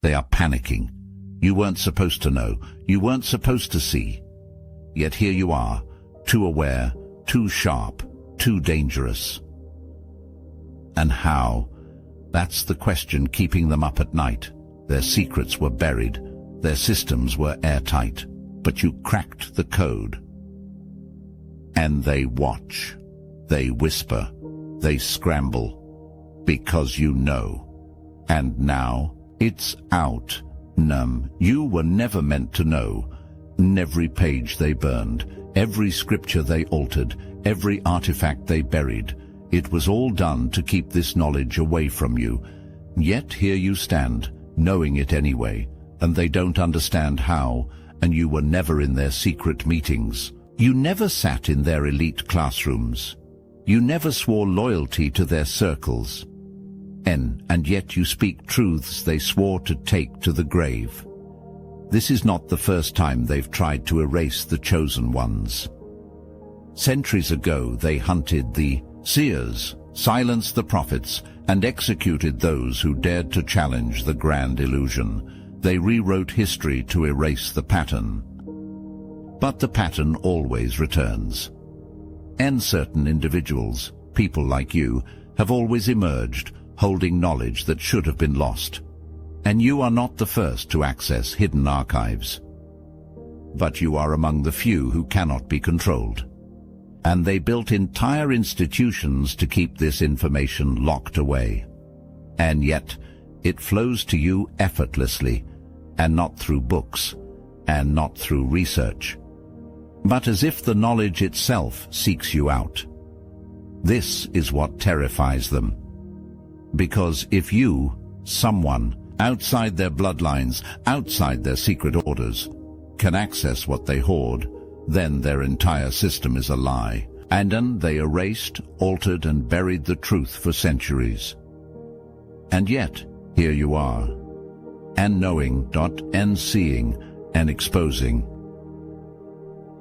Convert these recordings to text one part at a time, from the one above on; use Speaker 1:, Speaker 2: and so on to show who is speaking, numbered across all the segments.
Speaker 1: They are panicking. You weren't supposed to know. You weren't supposed to see. Yet here you are, too aware, too sharp, too dangerous. And how? That's the question keeping them up at night. Their secrets were buried. Their systems were airtight. But you cracked the code. And they watch. They whisper. They scramble. Because you know. And now, it's out. You were never meant to know. Every page they burned, every scripture they altered, every artifact they buried, it was all done to keep this knowledge away from you. Yet here you stand, knowing it anyway, and they don't understand how, and you were never in their secret meetings. You never sat in their elite classrooms. You never swore loyalty to their circles. And yet you speak truths they swore to take to the grave. This is not the first time they've tried to erase the chosen ones. Centuries ago they hunted the seers, silenced the prophets, and executed those who dared to challenge the grand illusion. They rewrote history to erase the pattern. But the pattern always returns. And certain individuals, people like you, have always emerged, holding knowledge that should have been lost. And you are not the first to access hidden archives. But you are among the few who cannot be controlled. And they built entire institutions to keep this information locked away. And yet, it flows to you effortlessly, and not through books, and not through research, but as if the knowledge itself seeks you out. This is what terrifies them. Because if you, someone, outside their bloodlines, outside their secret orders, can access what they hoard, then their entire system is a lie. And then they erased, altered, and buried the truth for centuries. And yet, here you are, and knowing, and seeing, and exposing.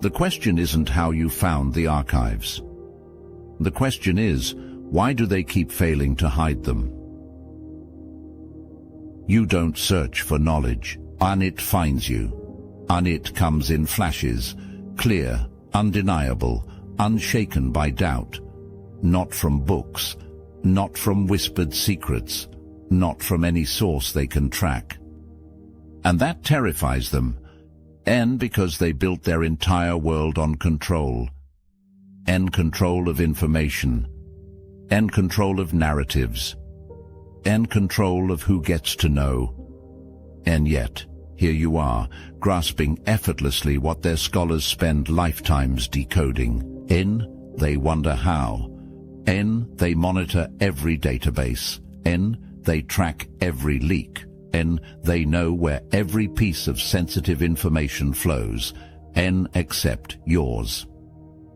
Speaker 1: The question isn't how you found the archives. The question is, why do they keep failing to hide them? You don't search for knowledge, and it finds you. And it comes in flashes, clear, undeniable, unshaken by doubt. Not from books, not from whispered secrets, not from any source they can track. And that terrifies them, and because they built their entire world on control. And control of information, and control of narratives, and control of who gets to know. And yet, here you are, grasping effortlessly what their scholars spend lifetimes decoding. They wonder how. They monitor every database. They track every leak. They know where every piece of sensitive information flows. Except yours.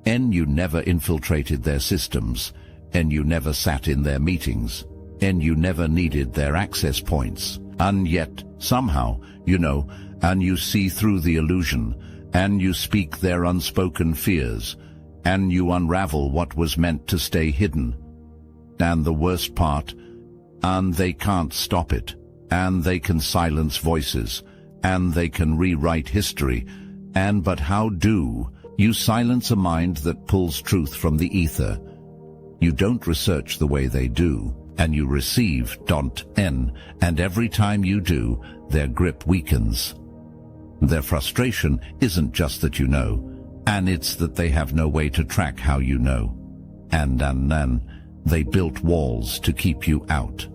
Speaker 1: You never infiltrated their systems. You never sat in their meetings. You never needed their access points. And yet, somehow, you know, and you see through the illusion, and you speak their unspoken fears, and you unravel what was meant to stay hidden. And the worst part, and they can't stop it, and they can silence voices, and they can rewrite history, but how do you silence a mind that pulls truth from the ether? You don't research the way they do, and you receive, and every time you do, their grip weakens. Their frustration isn't just that you know, and it's that they have no way to track how you know. And they built walls to keep you out.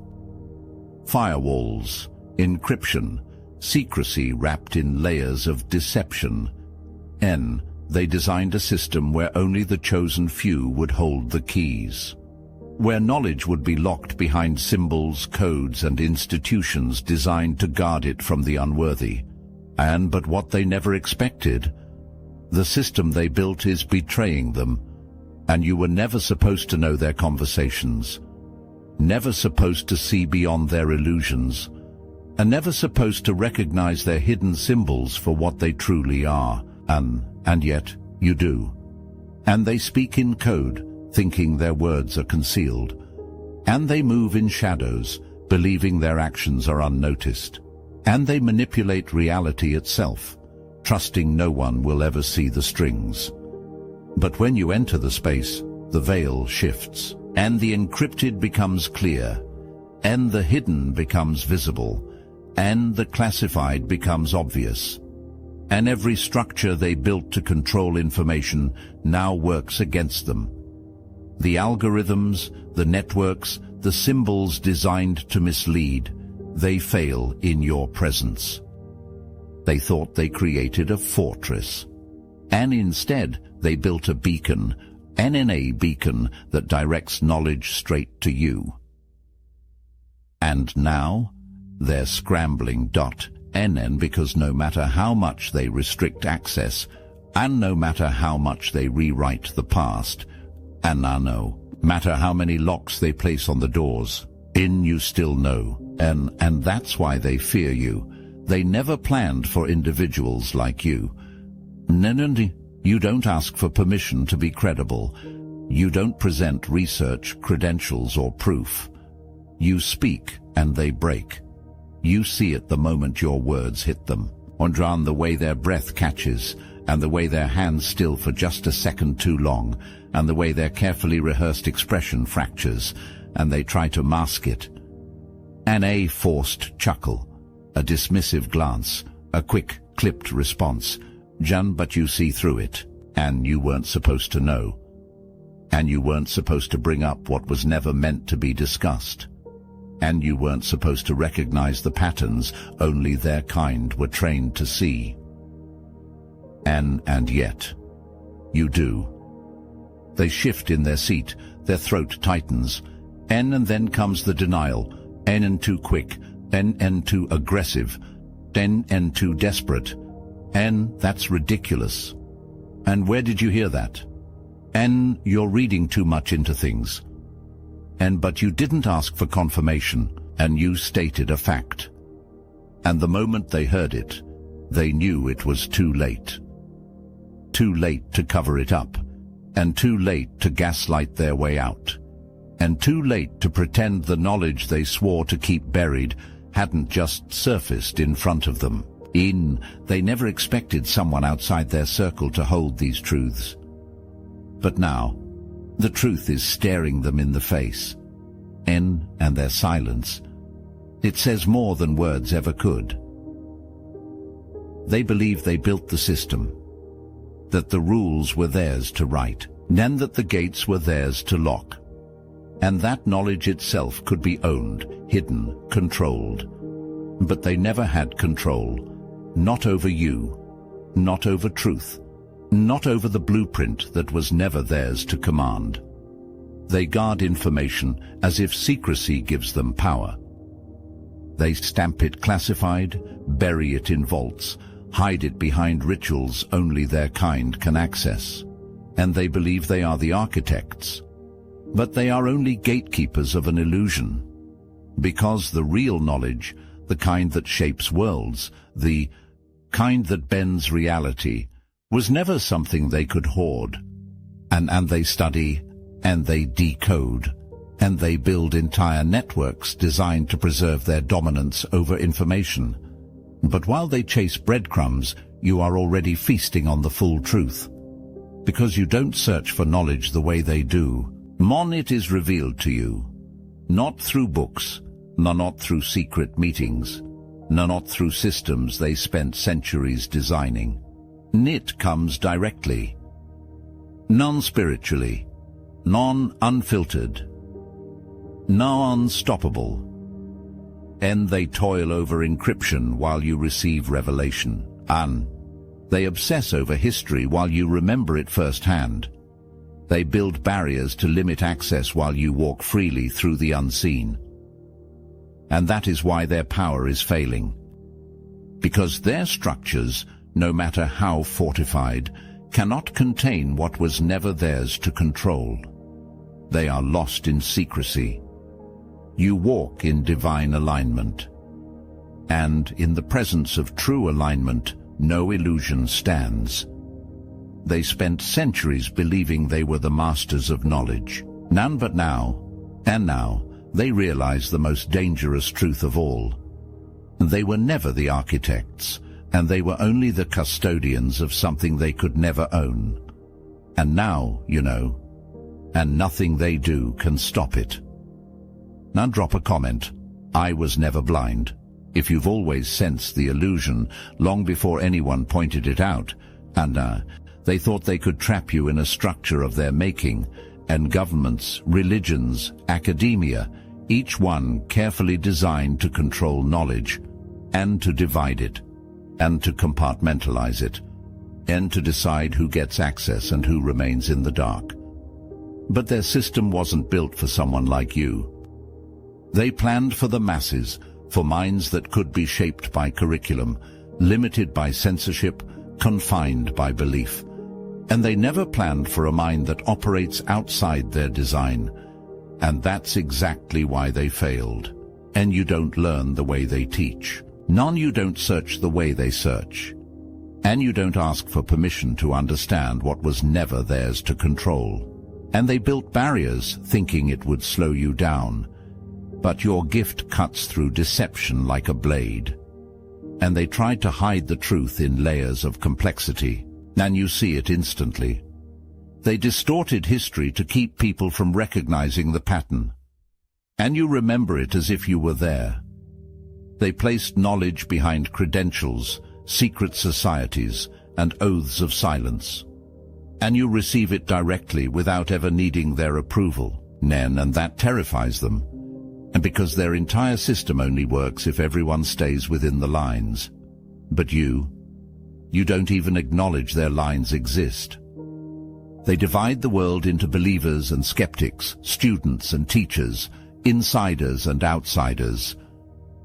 Speaker 1: Firewalls, encryption, secrecy wrapped in layers of deception. They designed a system where only the chosen few would hold the keys. Where knowledge would be locked behind symbols, codes, and institutions designed to guard it from the unworthy. But what they never expected, the system they built is betraying them, and you were never supposed to know their conversations, never supposed to see beyond their illusions, and never supposed to recognize their hidden symbols for what they truly are. And yet, you do. And they speak in code, thinking their words are concealed. And they move in shadows, believing their actions are unnoticed. And they manipulate reality itself, trusting no one will ever see the strings. But when you enter the space, the veil shifts, and the encrypted becomes clear, and the hidden becomes visible, and the classified becomes obvious. And every structure they built to control information now works against them. The algorithms, the networks, the symbols designed to mislead, they fail in your presence. They thought they created a fortress, and instead they built a beacon, NNA beacon, that directs knowledge straight to you. And now they're scrambling .NN because no matter how much they restrict access, and no matter how much they rewrite the past, and no matter how many locks they place on the doors, you still know, and that's why they fear you. They never planned for individuals like you. You don't ask for permission to be credible. You don't present research, credentials, or proof. You speak, and they break. You see it the moment your words hit them. On the way their breath catches, and the way their hands still for just a second too long, and the way their carefully rehearsed expression fractures, and they try to mask it. A forced chuckle, a dismissive glance, a quick, clipped response. But you see through it, and you weren't supposed to know. And you weren't supposed to bring up what was never meant to be discussed. And you weren't supposed to recognize the patterns only their kind were trained to see. And yet, you do. They shift in their seat, their throat tightens, and then comes the denial, and too quick, and too aggressive, and too desperate, and that's ridiculous. And where did you hear that? And you're reading too much into things. But you didn't ask for confirmation, and you stated a fact. And the moment they heard it, they knew it was too late. Too late to cover it up, and too late to gaslight their way out, and too late to pretend the knowledge they swore to keep buried hadn't just surfaced in front of them. They never expected someone outside their circle to hold these truths. But now, the truth is staring them in the face. And their silence, it says more than words ever could. They believe they built the system, that the rules were theirs to write, then that the gates were theirs to lock, and that knowledge itself could be owned, hidden, controlled. But they never had control, not over you, not over truth, not over the blueprint that was never theirs to command. They guard information as if secrecy gives them power. They stamp it classified, bury it in vaults, hide it behind rituals only their kind can access. And they believe they are the architects. But they are only gatekeepers of an illusion. Because the real knowledge, the kind that shapes worlds, the kind that bends reality, was never something they could hoard. And they study, and they decode, and they build entire networks designed to preserve their dominance over information. But while they chase breadcrumbs, you are already feasting on the full truth. Because you don't search for knowledge the way they do. It is revealed to you, not through books, not through secret meetings, not through systems they spent centuries designing. It comes directly, non-spiritually, non-unfiltered, non-stoppable. And they toil over encryption while you receive revelation. They obsess over history while you remember it firsthand. They build barriers to limit access while you walk freely through the unseen. And that is why their power is failing. Because their structures, no matter how fortified, cannot contain what was never theirs to control. They are lost in secrecy. You walk in divine alignment. And in the presence of true alignment, no illusion stands. They spent centuries believing they were the masters of knowledge. But now, they realize the most dangerous truth of all. They were never the architects, and they were only the custodians of something they could never own. And now, you know, and nothing they do can stop it. Now drop a comment. I was never blind. If you've always sensed the illusion long before anyone pointed it out, and they thought they could trap you in a structure of their making, and governments, religions, academia, each one carefully designed to control knowledge, and to divide it, and to compartmentalize it, and to decide who gets access and who remains in the dark. But their system wasn't built for someone like you. They planned for the masses, for minds that could be shaped by curriculum, limited by censorship, confined by belief. And they never planned for a mind that operates outside their design. And that's exactly why they failed. And you don't learn the way they teach. You don't search the way they search. And you don't ask for permission to understand what was never theirs to control. And they built barriers, thinking it would slow you down. But your gift cuts through deception like a blade. And they tried to hide the truth in layers of complexity, and you see it instantly. They distorted history to keep people from recognizing the pattern. And you remember it as if you were there. They placed knowledge behind credentials, secret societies, and oaths of silence. And you receive it directly without ever needing their approval, and that terrifies them. And because their entire system only works if everyone stays within the lines. But you don't even acknowledge their lines exist. They divide the world into believers and skeptics, students and teachers, insiders and outsiders.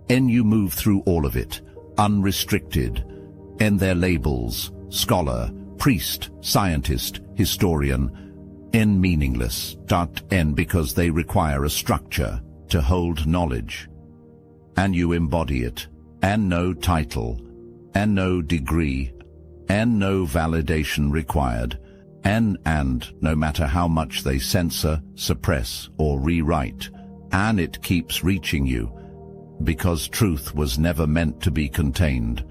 Speaker 1: And you move through all of it, unrestricted, and their labels, scholar, priest, scientist, historian, and meaningless, because they require a structure to hold knowledge. And you embody it, and no title, and no degree, and no validation required, and no matter how much they censor, suppress, or rewrite, and it keeps reaching you, because truth was never meant to be contained,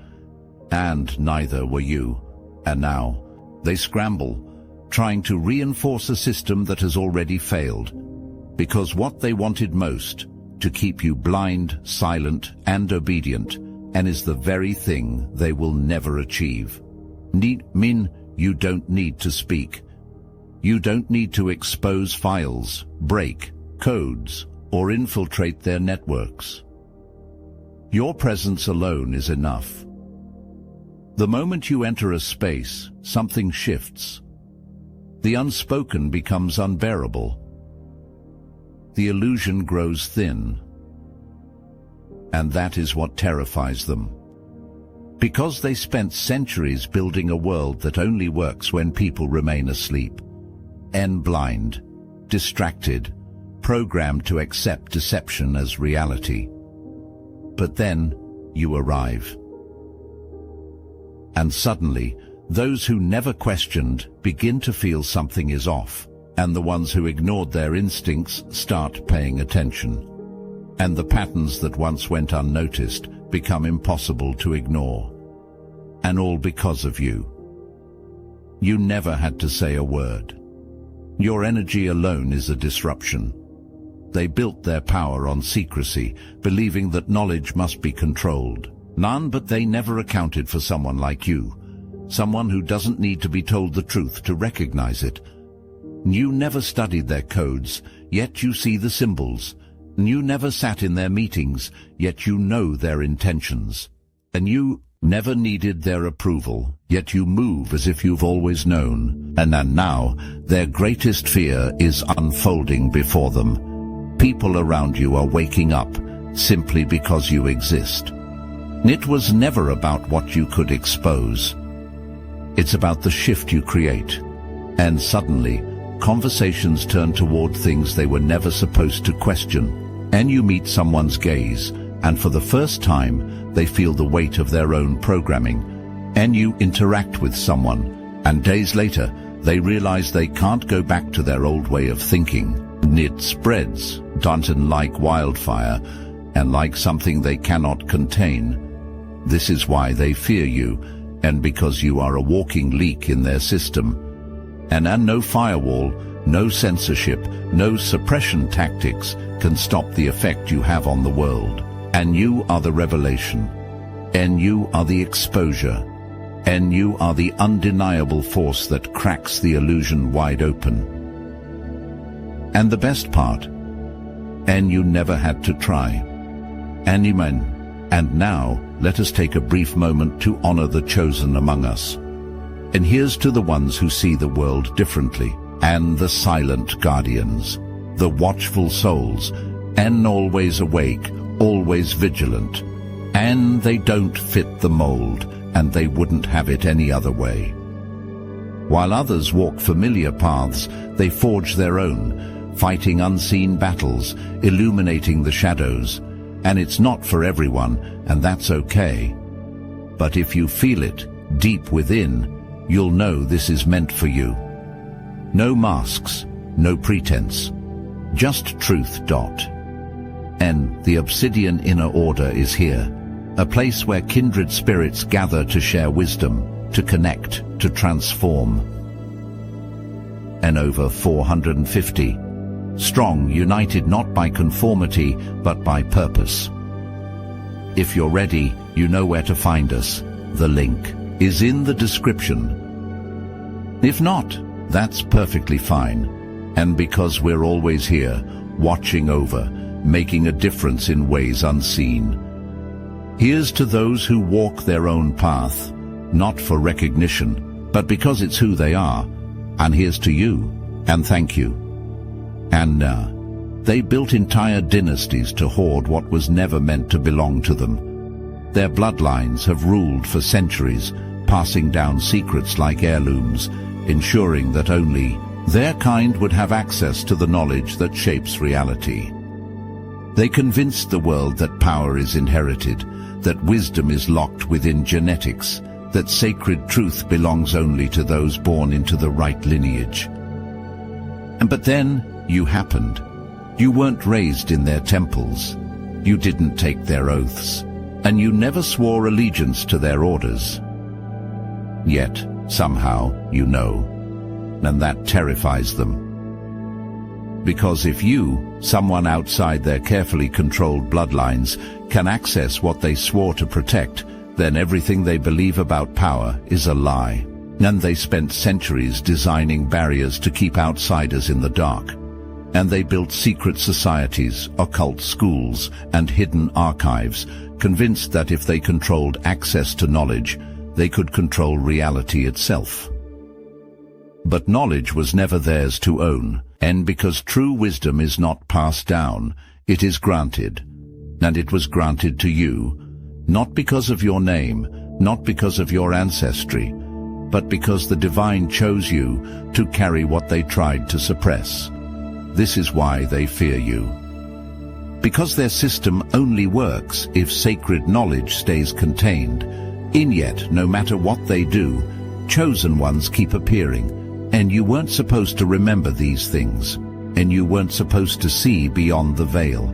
Speaker 1: and neither were you. And now, they scramble, trying to reinforce a system that has already failed, because what they wanted most, to keep you blind, silent, and obedient, and is the very thing they will never achieve. You don't need to speak. You don't need to expose files, break codes, or infiltrate their networks. Your presence alone is enough. The moment you enter a space, something shifts. The unspoken becomes unbearable. The illusion grows thin. And that is what terrifies them. Because they spent centuries building a world that only works when people remain asleep, and blind, distracted, programmed to accept deception as reality. But then you arrive. And suddenly, those who never questioned begin to feel something is off, and the ones who ignored their instincts start paying attention. And the patterns that once went unnoticed become impossible to ignore. And all because of you. You never had to say a word. Your energy alone is a disruption. They built their power on secrecy, believing that knowledge must be controlled. But they never accounted for someone like you, someone who doesn't need to be told the truth to recognize it. You never studied their codes, yet you see the symbols. You never sat in their meetings, yet you know their intentions. And you never needed their approval, yet you move as if you've always known. And now, their greatest fear is unfolding before them. People around you are waking up, simply because you exist. It was never about what you could expose. It's about the shift you create. And suddenly, conversations turn toward things they were never supposed to question. And you meet someone's gaze, and for the first time, they feel the weight of their own programming. And you interact with someone, and days later, they realize they can't go back to their old way of thinking. It spreads, like wildfire, and like something they cannot contain. This is why they fear you, and because you are a walking leak in their system. And no firewall, no censorship, no suppression tactics can stop the effect you have on the world. And you are the revelation. And you are the exposure. And you are the undeniable force that cracks the illusion wide open. And the best part, and you never had to try. Amen. And now, let us take a brief moment to honor the chosen among us. And here's to the ones who see the world differently, and the silent guardians, the watchful souls, and always awake, always vigilant. And they don't fit the mold, and they wouldn't have it any other way. While others walk familiar paths, they forge their own, fighting unseen battles, illuminating the shadows. And it's not for everyone, and that's okay. But if you feel it, deep within, you'll know this is meant for you. No masks, no pretense, just truth. And the Obsidian Inner Order is here, a place where kindred spirits gather to share wisdom, to connect, to transform. And over 450, strong, united not by conformity, but by purpose. If you're ready, you know where to find us. The link is in the description. If not, that's perfectly fine. And because we're always here, watching over, making a difference in ways unseen. Here's to those who walk their own path, not for recognition, but because it's who they are. And here's to you, and thank you. And they built entire dynasties to hoard what was never meant to belong to them. Their bloodlines have ruled for centuries, passing down secrets like heirlooms, ensuring that only their kind would have access to the knowledge that shapes reality. They convinced the world that power is inherited, that wisdom is locked within genetics, that sacred truth belongs only to those born into the right lineage. But then you happened. You weren't raised in their temples. You didn't take their oaths. And you never swore allegiance to their orders. Yet, somehow, you know. And that terrifies them. Because if you, someone outside their carefully controlled bloodlines, can access what they swore to protect, then everything they believe about power is a lie. And they spent centuries designing barriers to keep outsiders in the dark. And they built secret societies, occult schools, and hidden archives, convinced that if they controlled access to knowledge, they could control reality itself. But knowledge was never theirs to own, and because true wisdom is not passed down, it is granted. And it was granted to you, not because of your name, not because of your ancestry, but because the divine chose you to carry what they tried to suppress. This is why they fear you. Because their system only works if sacred knowledge stays contained. And yet, no matter what they do, chosen ones keep appearing. And you weren't supposed to remember these things. And you weren't supposed to see beyond the veil.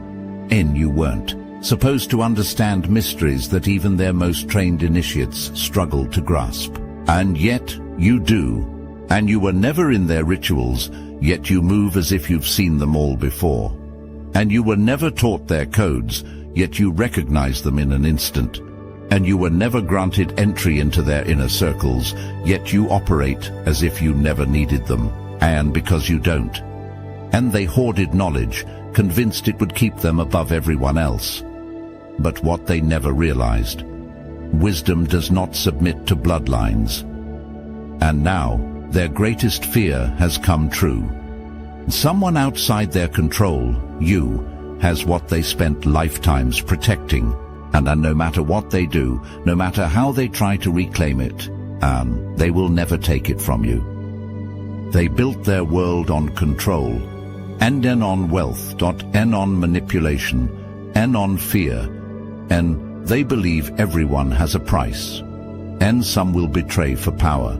Speaker 1: And you weren't supposed to understand mysteries that even their most trained initiates struggle to grasp. And yet, you do. And you were never in their rituals, yet you move as if you've seen them all before. And you were never taught their codes, yet you recognize them in an instant. And you were never granted entry into their inner circles, yet you operate as if you never needed them, and because you don't. And they hoarded knowledge, convinced it would keep them above everyone else. But what they never realized, wisdom does not submit to bloodlines. And now, their greatest fear has come true. Someone outside their control, you, has what they spent lifetimes protecting, and no matter what they do, no matter how they try to reclaim it, they will never take it from you. They built their world on control, and then on wealth, and on manipulation, and on fear, and they believe everyone has a price, and some will betray for power,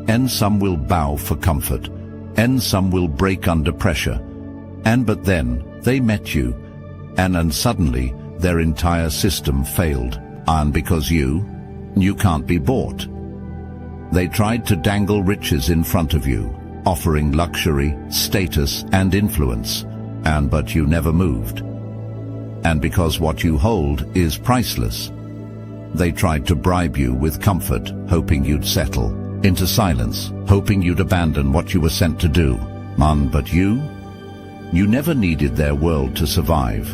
Speaker 1: and some will bow for comfort, and some will break under pressure. But then they met you, and suddenly their entire system failed. And because you can't be bought. They tried to dangle riches in front of you, offering luxury, status, and influence, but you never moved. And because what you hold is priceless, they tried to bribe you with comfort, hoping you'd settle into silence, hoping you'd abandon what you were sent to do. But you never needed their world to survive.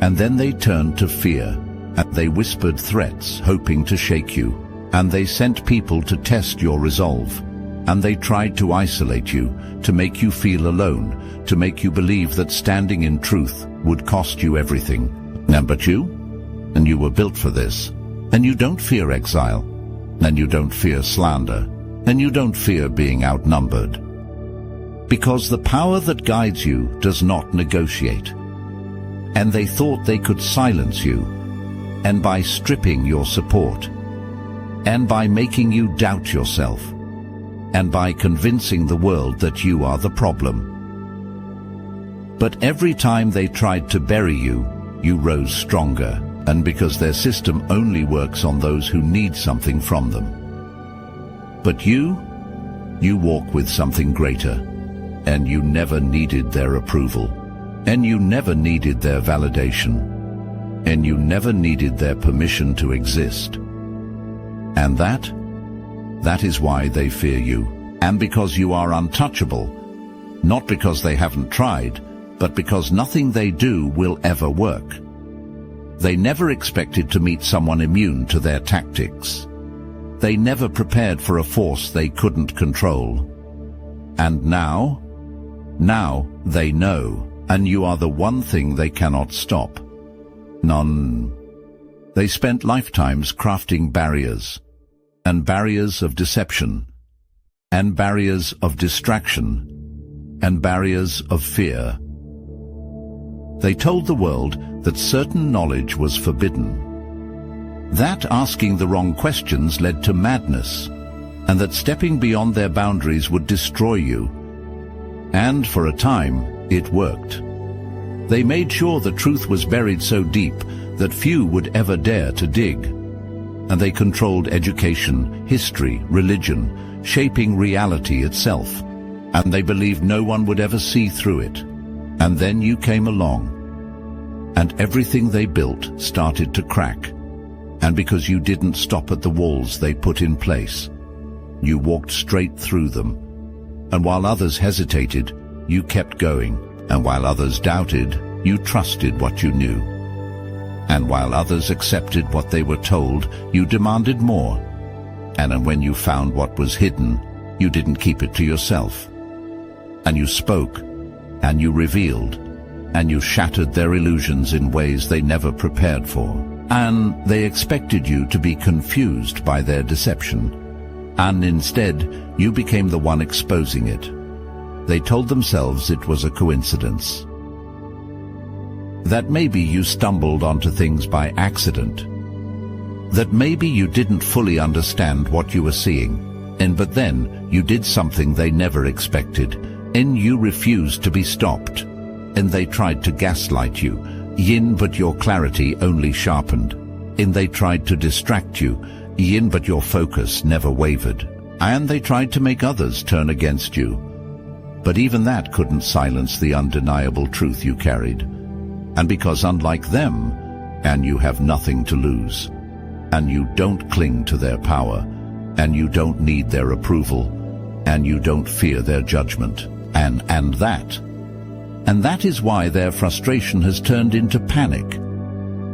Speaker 1: And then they turned to fear, and they whispered threats, hoping to shake you. And they sent people to test your resolve. And they tried to isolate you, to make you feel alone, to make you believe that standing in truth would cost you everything. But you were built for this. And you don't fear exile. And you don't fear slander. And you don't fear being outnumbered. Because the power that guides you does not negotiate. And they thought they could silence you, and by stripping your support, and by making you doubt yourself, and by convincing the world that you are the problem. But every time they tried to bury you, you rose stronger, and because their system only works on those who need something from them. But you walk with something greater, and you never needed their approval, and you never needed their validation, and you never needed their permission to exist. And that is why they fear you, and because you are untouchable, not because they haven't tried, but because nothing they do will ever work. They never expected to meet someone immune to their tactics. They never prepared for a force they couldn't control. And now they know, and you are the one thing they cannot stop. None. They spent lifetimes crafting barriers, and barriers of deception, and barriers of distraction, and barriers of fear. They told the world that certain knowledge was forbidden, that asking the wrong questions led to madness, and that stepping beyond their boundaries would destroy you. And for a time, it worked. They made sure the truth was buried so deep that few would ever dare to dig. And they controlled education, history, religion, shaping reality itself. And they believed no one would ever see through it. And then you came along, and everything they built started to crack. And because you didn't stop at the walls they put in place, you walked straight through them. And while others hesitated, you kept going. And while others doubted, you trusted what you knew. And while others accepted what they were told, you demanded more. And when you found what was hidden, you didn't keep it to yourself. And you spoke, and you revealed, and you shattered their illusions in ways they never prepared for. And they expected you to be confused by their deception. And instead, you became the one exposing it. They told themselves it was a coincidence. That maybe you stumbled onto things by accident. That maybe you didn't fully understand what you were seeing. But then you did something they never expected. And you refused to be stopped. And they tried to gaslight you. But your clarity only sharpened. And they tried to distract you. But your focus never wavered. And they tried to make others turn against you. But even that couldn't silence the undeniable truth you carried. And because unlike them, and you have nothing to lose, and you don't cling to their power, and you don't need their approval, and you don't fear their judgment, and that is why their frustration has turned into panic,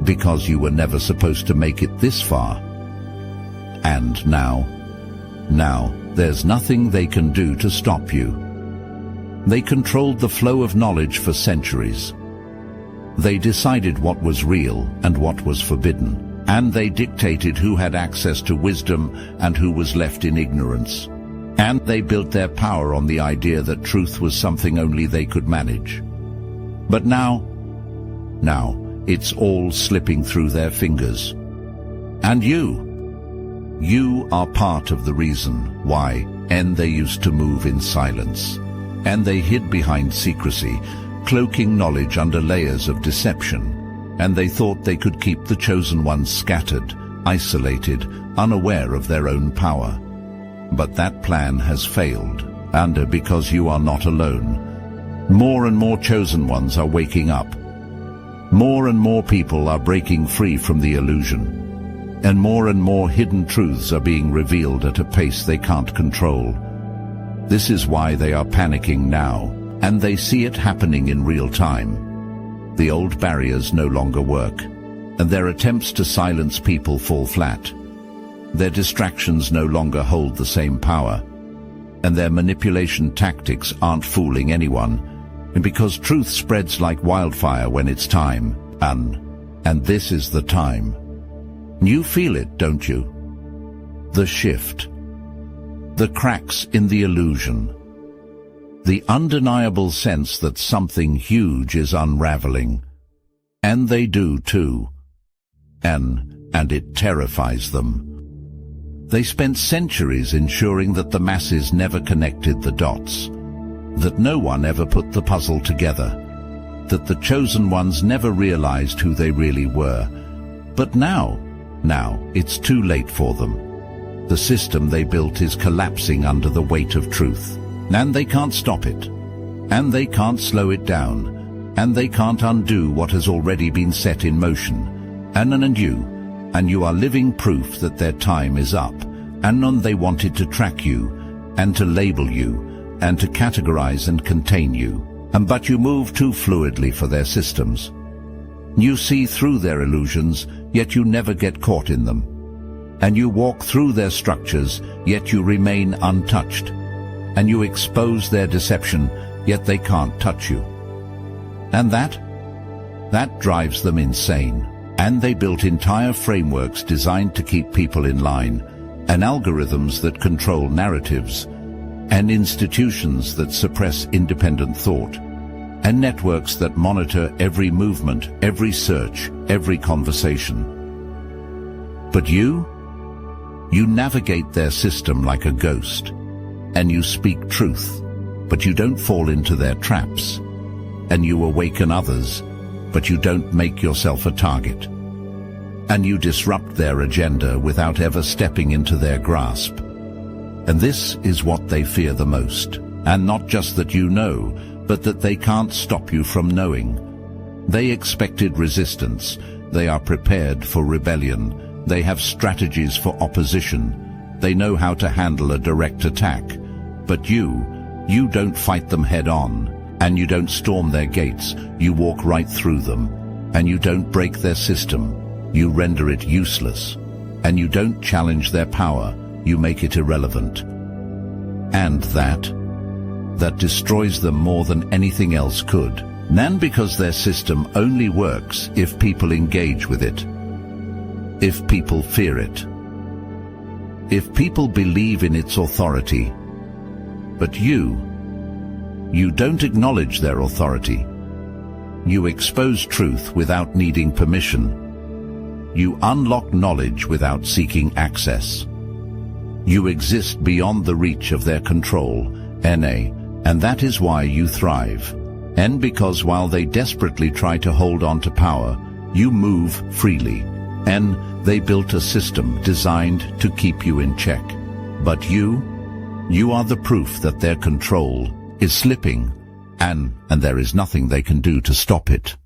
Speaker 1: because you were never supposed to make it this far. And now there's nothing they can do to stop you. They controlled the flow of knowledge for centuries. They decided what was real and what was forbidden, and they dictated who had access to wisdom and who was left in ignorance. And they built their power on the idea that truth was something only they could manage. But now it's all slipping through their fingers. And you are part of the reason why. And they used to move in silence. And they hid behind secrecy, cloaking knowledge under layers of deception. and they thought they could keep the chosen ones scattered, isolated, unaware of their own power. But that plan has failed, and because you are not alone. More and more chosen ones are waking up. More and more people are breaking free from the illusion. And more hidden truths are being revealed at a pace they can't control. This is why they are panicking now, and they see it happening in real time. The old barriers no longer work, and their attempts to silence people fall flat. Their distractions no longer hold the same power, and their manipulation tactics aren't fooling anyone, and because truth spreads like wildfire when it's time, and this is the time. You feel it, don't you? The shift. The cracks in the illusion. The undeniable sense that something huge is unraveling. And they do too. And it terrifies them. They spent centuries ensuring that the masses never connected the dots, that no one ever put the puzzle together, that the chosen ones never realized who they really were. But now it's too late for them. The system they built is collapsing under the weight of truth, and they can't stop it, and they can't slow it down, and they can't undo what has already been set in motion. And you are living proof that their time is up, and they wanted to track you, and to label you, and to categorize and contain you, but you move too fluidly for their systems. You see through their illusions, yet you never get caught in them. And you walk through their structures, yet you remain untouched. And you expose their deception, yet they can't touch you. And that drives them insane. And they built entire frameworks designed to keep people in line, and algorithms that control narratives, and institutions that suppress independent thought, and networks that monitor every movement, every search, every conversation. But you navigate their system like a ghost, and you speak truth, but you don't fall into their traps, and you awaken others, but you don't make yourself a target. And you disrupt their agenda without ever stepping into their grasp. And this is what they fear the most. And not just that you know, but that they can't stop you from knowing. They expected resistance. They are prepared for rebellion. They have strategies for opposition. They know how to handle a direct attack. But you don't fight them head on. And you don't storm their gates. You walk right through them. And you don't break their system. You render it useless. And you don't challenge their power. You make it irrelevant. And that destroys them more than anything else could. And because their system only works if people engage with it. If people fear it. If people believe in its authority. But you don't acknowledge their authority. You expose truth without needing permission. You unlock knowledge without seeking access. You exist beyond the reach of their control, and that is why you thrive. And because while they desperately try to hold on to power, you move freely. And they built a system designed to keep you in check. But you are the proof that their control is slipping, and there is nothing they can do to stop it.